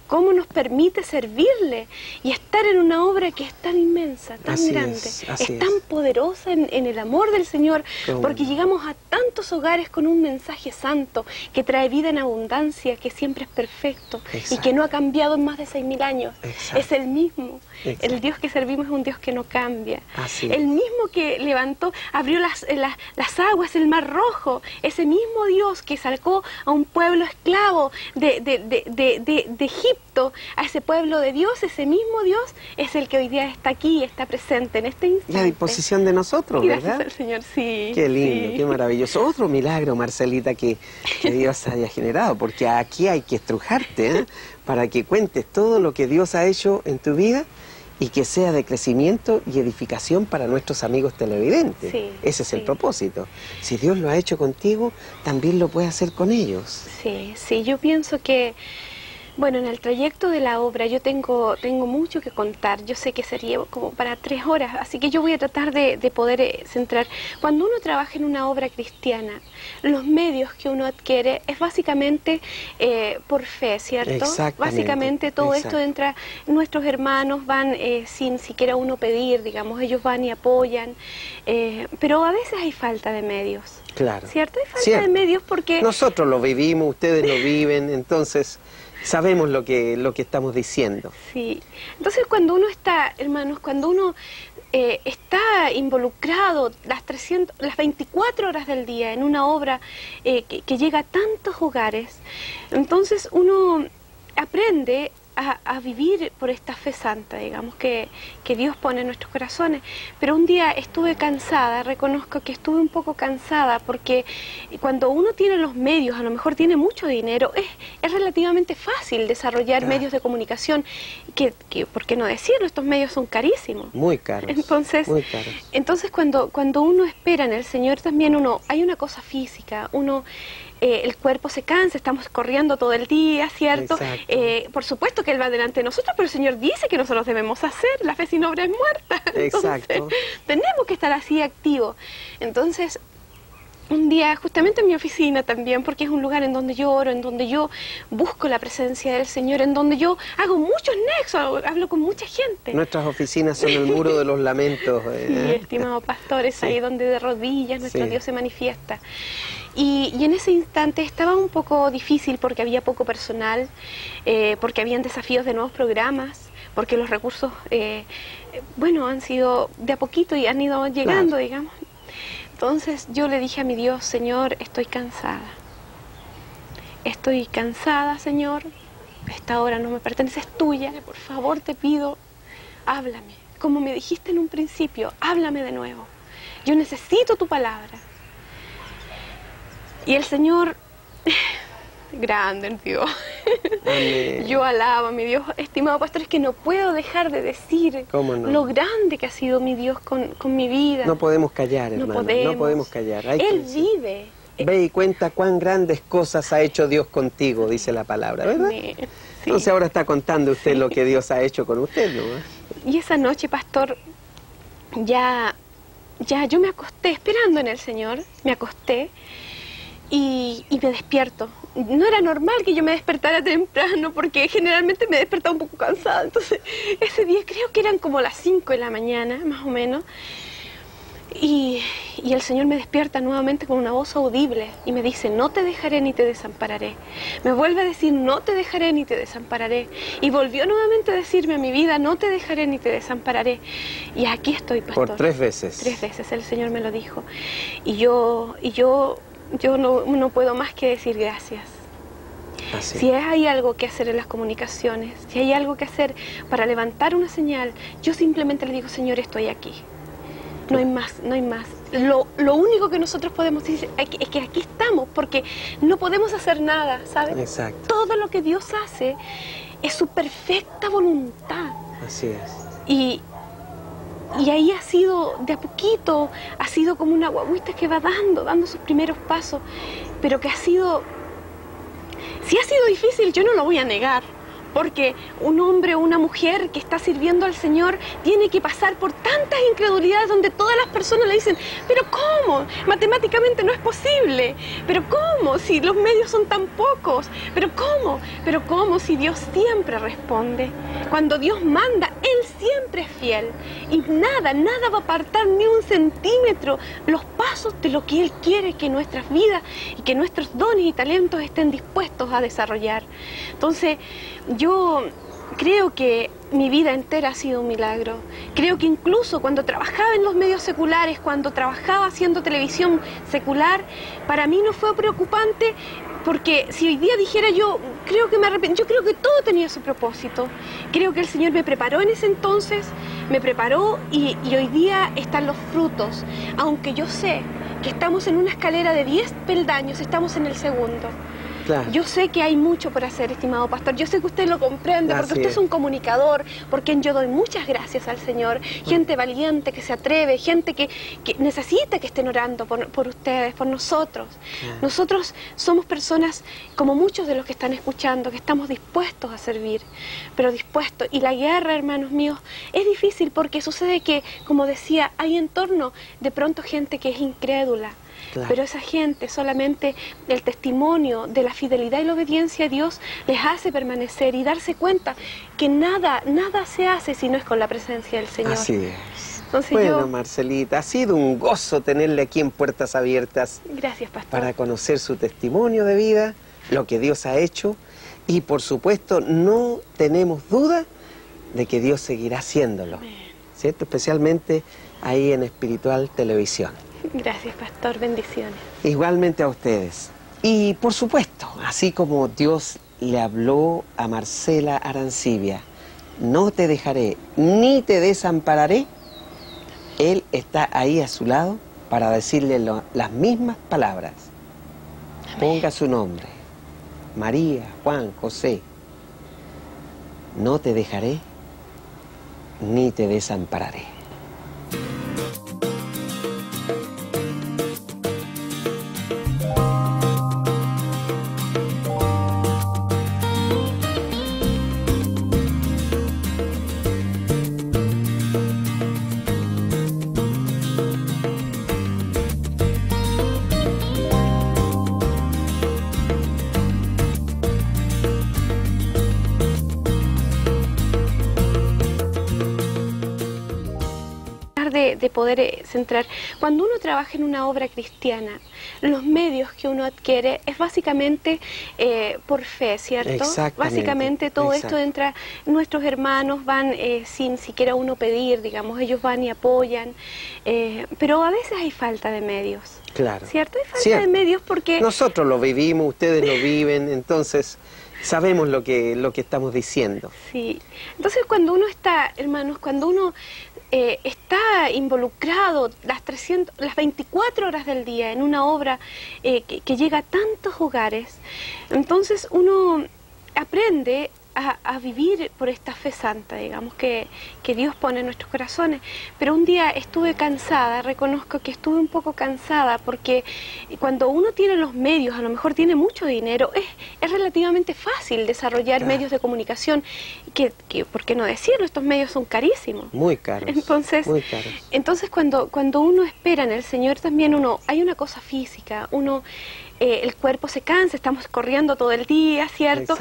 cómo nos permite servirle y estar en una obra que es tan inmensa, tan Así grande, es tan poderosa en el amor del Señor, porque llegamos a tantos hogares con un mensaje santo que trae vida en abundancia, que siempre es perfecto. Exacto. Y que no ha cambiado en más de 6.000 años. Exacto. Es el mismo. Exacto. El Dios que servimos es un Dios que no cambia. Así es. El mismo que levantó, abrió las aguas, el mar rojo. Ese mismo Dios que sacó a un pueblo esclavo de Egipto, a ese pueblo de Dios, ese mismo Dios es el que hoy día está aquí, está presente en este instante. Y a disposición de nosotros, Y ¿verdad? gracias al Señor, sí. Qué lindo, sí. qué maravilloso. Otro milagro, Marcelita, que Dios haya generado, porque aquí hay que estrujarte, ¿eh? Para que cuentes todo lo que Dios ha hecho en tu vida y que sea de crecimiento y edificación para nuestros amigos televidentes. Sí, Ese es el sí. propósito. Si Dios lo ha hecho contigo, también lo puede hacer con ellos. Sí, sí, yo pienso que, bueno, en el trayecto de la obra yo tengo mucho que contar. Yo sé que sería como para 3 horas, así que yo voy a tratar de poder centrar. Cuando uno trabaja en una obra cristiana, los medios que uno adquiere es básicamente por fe, ¿cierto? Exactamente, Básicamente todo exacto. esto entra, nuestros hermanos van sin siquiera uno pedir, digamos, ellos van y apoyan, pero a veces hay falta de medios. Claro. ¿Cierto? Hay falta Cierto. de medios porque... Nosotros lo vivimos, ustedes lo viven, entonces sabemos lo que estamos diciendo. Sí, entonces cuando uno está, hermanos, cuando uno está involucrado las 24 horas del día en una obra que llega a tantos hogares, entonces uno aprende a vivir por esta fe santa, digamos, que Dios pone en nuestros corazones. Pero un día estuve cansada, reconozco que estuve un poco cansada, porque cuando uno tiene los medios, a lo mejor tiene mucho dinero, es relativamente fácil desarrollar medios de comunicación, que, ¿por qué no decirlo? Estos medios son carísimos. Muy caros. Entonces, muy caros. Entonces cuando uno espera en el Señor también hay una cosa física, el cuerpo se cansa, estamos corriendo todo el día, ¿cierto? Por supuesto que Él va delante de nosotros, pero el Señor dice que nosotros debemos hacer, la fe sin obra es muerta. Entonces, Exacto. tenemos que estar así activos. Entonces, un día, justamente en mi oficina también, porque es un lugar en donde yo oro, en donde yo busco la presencia del Señor, en donde yo hago muchos nexos, hablo con mucha gente. Nuestras oficinas son el muro de los lamentos. Sí, estimado pastor, es ahí donde de rodillas nuestro Dios se manifiesta. Y en ese instante estaba un poco difícil porque había poco personal, porque habían desafíos de nuevos programas, porque los recursos, bueno, han sido de a poquito y han ido llegando, digamos. Entonces yo le dije a mi Dios, Señor, estoy cansada. Estoy cansada, Señor. Esta hora no me pertenece, es tuya. Por favor, te pido, háblame. Como me dijiste en un principio, háblame de nuevo. Yo necesito tu palabra. Y el Señor, grande el Dios. Amén. Yo alabo a mi Dios, estimado pastor, es que no puedo dejar de decir lo grande que ha sido mi Dios con mi vida. No podemos callar, hermano. No podemos callar. Él vive. Ve y cuenta cuán grandes cosas ha hecho Dios contigo, dice la palabra, ¿verdad? Sí. Entonces ahora está contando usted lo que Dios ha hecho con usted, ¿no? Y esa noche, pastor, ya yo me acosté esperando en el Señor, me acosté y me despierto. No era normal que yo me despertara temprano porque generalmente me despertaba un poco cansada. Entonces ese día creo que eran como las 5 de la mañana, más o menos. Y el Señor me despierta nuevamente con una voz audible y me dice, no te dejaré ni te desampararé. Me vuelve a decir, no te dejaré ni te desampararé. Y volvió nuevamente a decirme a mi vida, no te dejaré ni te desampararé. Y aquí estoy, pastor. Por 3 veces. 3 veces el Señor me lo dijo. Y yo no puedo más que decir gracias. Así. Si hay algo que hacer en las comunicaciones, si hay algo que hacer para levantar una señal, yo simplemente le digo, Señor, estoy aquí. No hay más, no hay más. Lo único que nosotros podemos decir es que aquí estamos, porque no podemos hacer nada, ¿sabes? Exacto. Todo lo que Dios hace es su perfecta voluntad. Así es. Y ahí ha sido, de a poquito, ha sido como una guagüita que va dando sus primeros pasos, pero que ha sido, si ha sido difícil, yo no lo voy a negar, porque un hombre o una mujer que está sirviendo al Señor tiene que pasar por tantas incredulidades donde todas las personas le dicen, pero ¿cómo? Matemáticamente no es posible, pero ¿cómo? Si los medios son tan pocos, pero ¿cómo? Si Dios siempre responde, cuando Dios manda, Él siempre es fiel y nada va a apartar ni un centímetro los pasos de lo que Él quiere que nuestras vidas y que nuestros dones y talentos estén dispuestos a desarrollar. Entonces, yo creo que mi vida entera ha sido un milagro. Creo que incluso cuando trabajaba en los medios seculares, cuando trabajaba haciendo televisión secular, para mí no fue preocupante, porque si hoy día dijera yo creo que me arrepiento, yo creo que todo tenía su propósito. Creo que el Señor me preparó en ese entonces, me preparó y hoy día están los frutos. Aunque yo sé que estamos en una escalera de 10 peldaños, estamos en el segundo. Claro. Yo sé que hay mucho por hacer, estimado pastor. Yo sé que usted lo comprende, porque usted es un comunicador, por quien yo doy muchas gracias al Señor. Gente valiente que se atreve, gente que necesita que estén orando por ustedes, por nosotros. Nosotros somos personas, como muchos de los que están escuchando, que estamos dispuestos a servir, pero dispuestos. Y la guerra, hermanos míos, es difícil porque sucede que, como decía, hay en torno de pronto gente que es incrédula. Claro. Pero esa gente, solamente el testimonio de la fidelidad y la obediencia a Dios les hace permanecer y darse cuenta que nada se hace si no es con la presencia del Señor. Así es. Entonces bueno, Marcelita, ha sido un gozo tenerle aquí en Puertas Abiertas. Gracias, pastor. Para conocer su testimonio de vida, lo que Dios ha hecho y por supuesto no tenemos duda de que Dios seguirá haciéndolo, ¿cierto? Especialmente ahí en Espiritual Televisión. Gracias, pastor. Bendiciones. Igualmente a ustedes. Y por supuesto, así como Dios le habló a Marcela Arancibia, no te dejaré ni te desampararé, Él está ahí a su lado para decirle las mismas palabras. Amén. Ponga su nombre, María, Juan, José. No te dejaré ni te desampararé. De poder centrar. Cuando uno trabaja en una obra cristiana, los medios que uno adquiere es básicamente por fe, ¿cierto? Básicamente todo esto entra, nuestros hermanos van sin siquiera uno pedir, digamos, ellos van y apoyan, pero a veces hay falta de medios. Claro. ¿Cierto? Hay falta de medios porque... Nosotros lo vivimos, ustedes lo viven, entonces... Sabemos lo que estamos diciendo. Sí. Entonces cuando uno está, hermanos, cuando uno está involucrado las 24 horas del día en una obra que llega a tantos hogares, entonces uno aprende a vivir por esta fe santa, digamos, que Dios pone en nuestros corazones. Pero un día estuve cansada, reconozco que estuve un poco cansada, porque cuando uno tiene los medios, a lo mejor tiene mucho dinero, es relativamente fácil desarrollar medios de comunicación, que, ¿por qué no decirlo? Estos medios son carísimos. Muy caros. Entonces, muy caros. Entonces cuando uno espera en el Señor también hay una cosa física, el cuerpo se cansa, estamos corriendo todo el día, ¿cierto?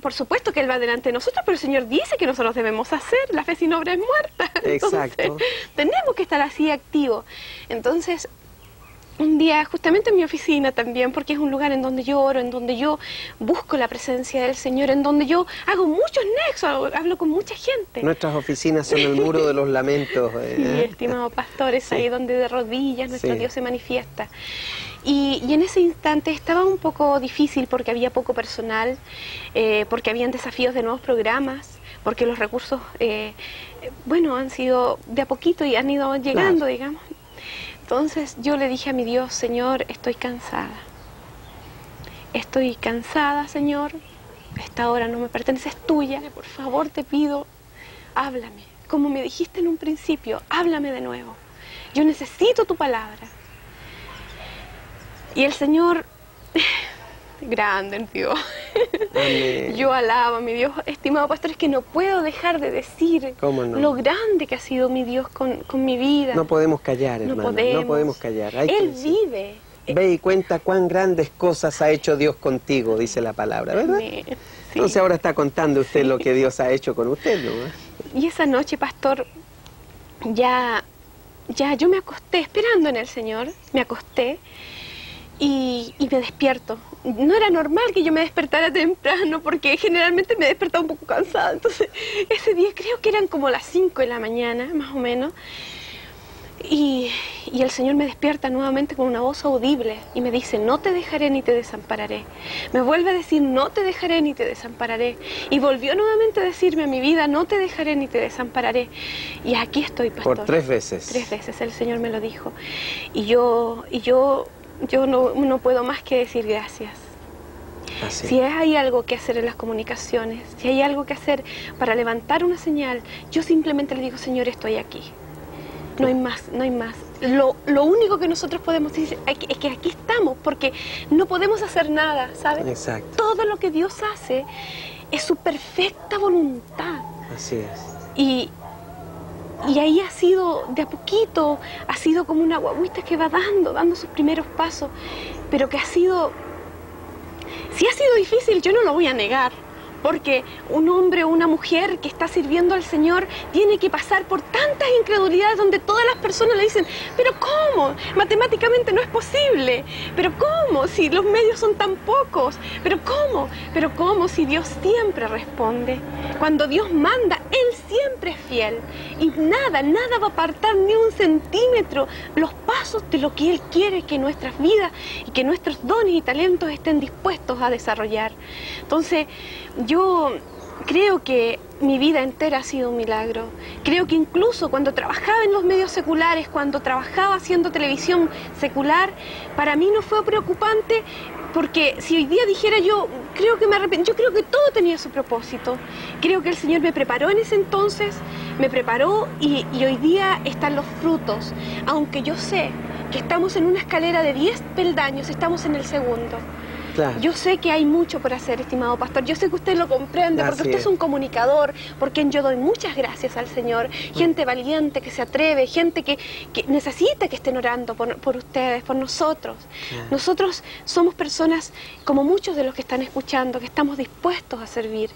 Por supuesto que Él va delante de nosotros, pero el Señor dice que nosotros debemos hacer, la fe sin obra es muerta. Entonces, tenemos que estar así activos. Entonces, un día, justamente en mi oficina también, porque es un lugar en donde yo oro, en donde yo busco la presencia del Señor, en donde yo hago muchos nexos, hablo con mucha gente. Nuestras oficinas son el muro de los lamentos. Sí, estimado pastor, es ahí donde de rodillas nuestro Dios se manifiesta. Y en ese instante estaba un poco difícil porque había poco personal, porque habían desafíos de nuevos programas, porque los recursos, bueno, han sido de a poquito y han ido llegando, digamos. Entonces yo le dije a mi Dios, Señor, estoy cansada. Estoy cansada, Señor. Esta hora no me pertenece, es tuya. Por favor, te pido, háblame. Como me dijiste en un principio, háblame de nuevo. Yo necesito tu palabra. Y el Señor, grande el Dios. Yo alabo a mi Dios, estimado pastor, es que no puedo dejar de decir lo grande que ha sido mi Dios con mi vida. No podemos callar, hermano, no podemos callar. Él vive. Ve y cuenta cuán grandes cosas ha hecho Dios contigo, dice la palabra, ¿verdad? Sí. Entonces ahora está contando usted lo que Dios ha hecho con usted, ¿no? Y esa noche, pastor, ya yo me acosté esperando en el Señor, me acosté y me despierto. No era normal que yo me despertara temprano porque generalmente me despertaba un poco cansada. Entonces ese día creo que eran como las 5 de la mañana, más o menos. Y el Señor me despierta nuevamente con una voz audible y me dice, no te dejaré ni te desampararé. Me vuelve a decir, no te dejaré ni te desampararé. Y volvió nuevamente a decirme a mi vida, no te dejaré ni te desampararé. Y aquí estoy, pastor. Por 3 veces. 3 veces el Señor me lo dijo. Y yo no puedo más que decir gracias. Así. Si hay algo que hacer en las comunicaciones, si hay algo que hacer para levantar una señal, yo simplemente le digo, Señor, estoy aquí. No hay más, no hay más. Lo único que nosotros podemos decir es que aquí estamos, porque no podemos hacer nada, ¿sabes? Exacto. Todo lo que Dios hace es su perfecta voluntad. Así es. Y ahí ha sido, de a poquito, ha sido como una guaguita que va dando sus primeros pasos, pero que ha sido, si ha sido difícil, yo no lo voy a negar. Porque un hombre o una mujer que está sirviendo al Señor tiene que pasar por tantas incredulidades donde todas las personas le dicen, pero ¿cómo? Matemáticamente no es posible. ¿Pero cómo? Si los medios son tan pocos. ¿Pero cómo? ¿Pero cómo? Si Dios siempre responde. Cuando Dios manda, Él siempre es fiel. Y nada va a apartar ni un centímetro los pasos de lo que Él quiere que nuestras vidas y que nuestros dones y talentos estén dispuestos a desarrollar. Entonces, yo creo que mi vida entera ha sido un milagro. Creo que incluso cuando trabajaba en los medios seculares, cuando trabajaba haciendo televisión secular, para mí no fue preocupante, porque si hoy día dijera yo creo que me arrepiento, yo creo que todo tenía su propósito. Creo que el Señor me preparó en ese entonces, me preparó y hoy día están los frutos. Aunque yo sé que estamos en una escalera de 10 peldaños, estamos en el segundo. Claro. Yo sé que hay mucho por hacer, estimado pastor. Yo sé que usted lo comprende, porque usted es un comunicador, por quien yo doy muchas gracias al Señor. Gente valiente, que se atreve, gente que necesita que estén orando por ustedes, por nosotros. Nosotros somos personas, como muchos de los que están escuchando, que estamos dispuestos a servir,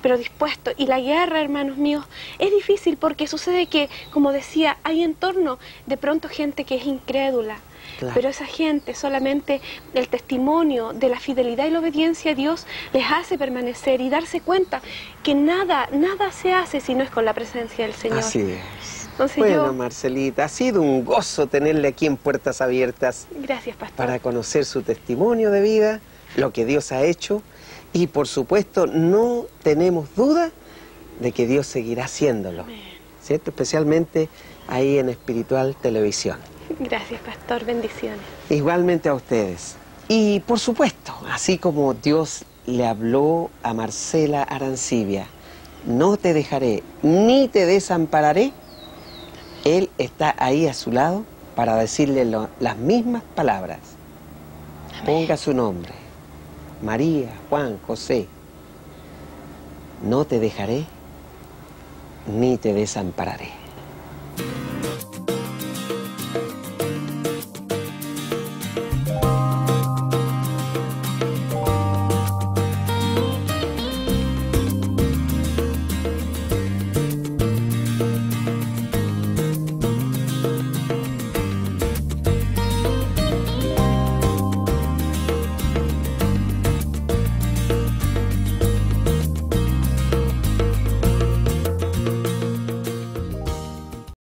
pero dispuestos. Y la guerra, hermanos míos, es difícil porque sucede que, como decía, hay en torno de pronto gente que es incrédula. Claro. Pero esa gente, solamente el testimonio de la fidelidad y la obediencia a Dios les hace permanecer y darse cuenta que nada se hace si no es con la presencia del Señor. Así es. Entonces bueno, Marcelita, ha sido un gozo tenerle aquí en Puertas Abiertas. Gracias, pastor. Para conocer su testimonio de vida, lo que Dios ha hecho y, por supuesto, no tenemos duda de que Dios seguirá haciéndolo, ¿cierto? Especialmente ahí en Espiritual Televisión. Gracias, pastor. Bendiciones. Igualmente a ustedes. Y, por supuesto, así como Dios le habló a Marcela Arancibia, no te dejaré ni te desampararé, Él está ahí a su lado para decirle las mismas palabras. Amén. Ponga su nombre, María, Juan, José. No te dejaré ni te desampararé.